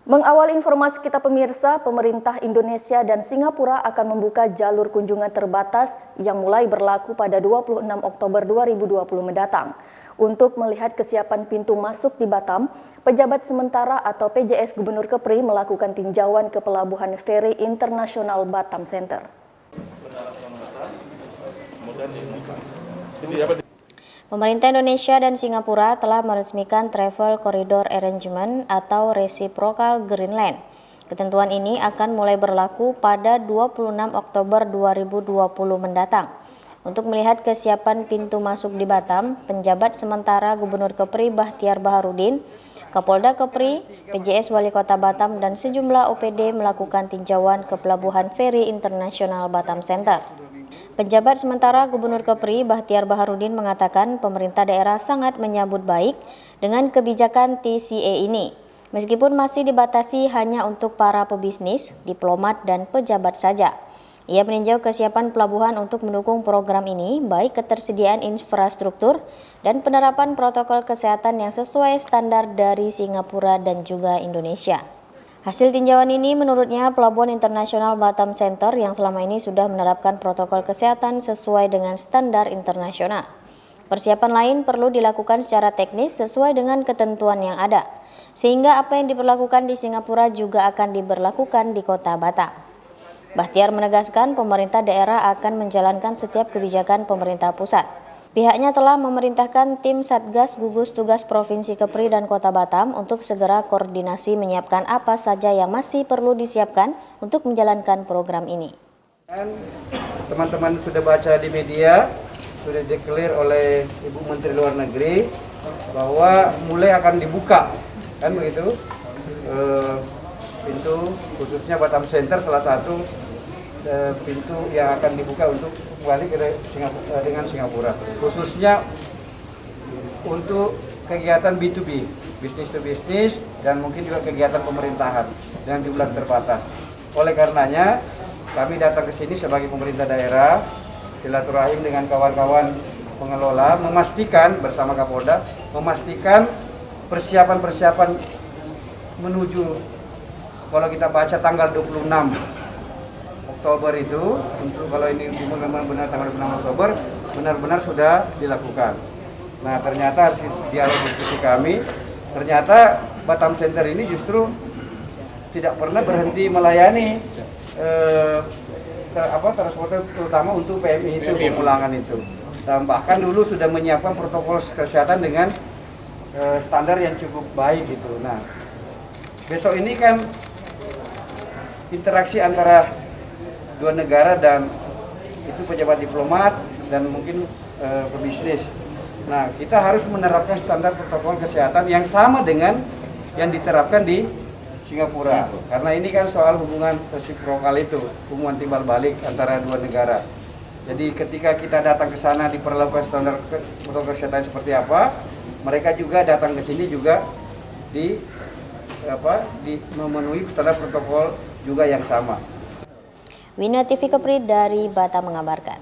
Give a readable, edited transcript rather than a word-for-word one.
Mengawal informasi kita pemirsa, pemerintah Indonesia dan Singapura akan membuka jalur kunjungan terbatas yang mulai berlaku pada 26 Oktober 2020 mendatang. Untuk melihat kesiapan pintu masuk di Batam, pejabat sementara atau PJS Gubernur Kepri melakukan tinjauan ke Pelabuhan Feri Internasional Batam Center. Pemerintah Indonesia dan Singapura telah meresmikan Travel Corridor Arrangement atau Reciprocal Greenland. Ketentuan ini akan mulai berlaku pada 26 Oktober 2020 mendatang. Untuk melihat kesiapan pintu masuk di Batam, penjabat sementara Gubernur Kepri Bahtiar Baharudin, Kapolda Kepri, PJS Wali Kota Batam, dan sejumlah OPD melakukan tinjauan ke Pelabuhan Feri Internasional Batam Center. Penjabat sementara Gubernur Kepri Bahtiar Baharudin mengatakan pemerintah daerah sangat menyambut baik dengan kebijakan TCA ini, meskipun masih dibatasi hanya untuk para pebisnis, diplomat, dan pejabat saja. Ia meninjau kesiapan pelabuhan untuk mendukung program ini, baik ketersediaan infrastruktur dan penerapan protokol kesehatan yang sesuai standar dari Singapura dan juga Indonesia. Hasil tinjauan ini menurutnya Pelabuhan Internasional Batam Center yang selama ini sudah menerapkan protokol kesehatan sesuai dengan standar internasional. Persiapan lain perlu dilakukan secara teknis sesuai dengan ketentuan yang ada, sehingga apa yang diberlakukan di Singapura juga akan diberlakukan di Kota Batam. Bahtiar menegaskan pemerintah daerah akan menjalankan setiap kebijakan pemerintah pusat. Pihaknya telah memerintahkan tim Satgas Gugus Tugas Provinsi Kepri dan Kota Batam untuk segera koordinasi menyiapkan apa saja yang masih perlu disiapkan untuk menjalankan program ini. Teman-teman sudah baca di media, sudah declare oleh Ibu Menteri Luar Negeri bahwa mulai akan dibuka, kan begitu, pintu khususnya Batam Center salah satu pintu yang akan dibuka untuk kembali ke dengan Singapura, khususnya untuk kegiatan B2B, bisnis to bisnis, dan mungkin juga kegiatan pemerintahan dengan jumlah terbatas. Oleh karenanya, kami datang ke sini sebagai pemerintah daerah, silaturahim dengan kawan-kawan pengelola, memastikan bersama Kapolda, memastikan persiapan-persiapan menuju, kalau kita baca tanggal 26 Oktober itu, untuk kalau ini benar tanggal 26 Oktober, benar-benar sudah dilakukan. Nah, ternyata hasil dialog diskusi kami, ternyata Batam Center ini justru tidak pernah berhenti melayani transportasi, terutama untuk PMI itu, pemulangan itu. Dan bahkan dulu sudah menyiapkan protokol kesehatan dengan standar yang cukup baik gitu. Nah, besok ini kan interaksi antara dua negara dan itu pejabat diplomat dan mungkin pebisnis. Nah, kita harus menerapkan standar protokol kesehatan yang sama dengan yang diterapkan di Singapura. Karena ini kan soal hubungan resiprokal itu, hubungan timbal balik antara dua negara. Jadi ketika kita datang ke sana diperlakukan standar protokol kesehatan seperti apa, mereka juga datang ke sini juga memenuhi standar protokol juga yang sama. Wina TV Kepri dari Batam mengabarkan.